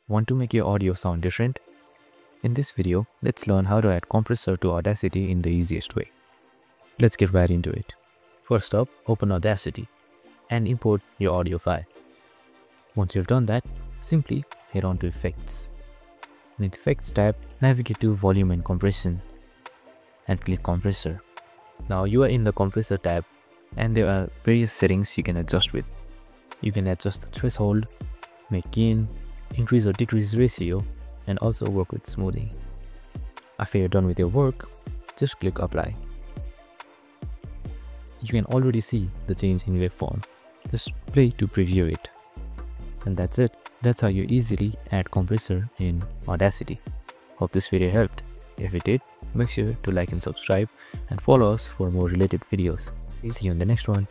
Want to make your audio sound different? In this video, let's learn how to add compressor to Audacity in the easiest way. Let's get right into it. First up, open Audacity and import your audio file. Once you've done that, simply head on to Effects. In the Effects tab, navigate to Volume and Compression and click Compressor. Now you are in the Compressor tab and there are various settings you can adjust with. You can adjust the threshold, make gain, increase or decrease ratio, and also work with smoothing. After you're done with your work, just click Apply. You can already see the change in waveform. Just play to preview it. And that's it. That's how you easily add compressor in Audacity. Hope this video helped. If it did, make sure to like and subscribe and follow us for more related videos. See you in the next one.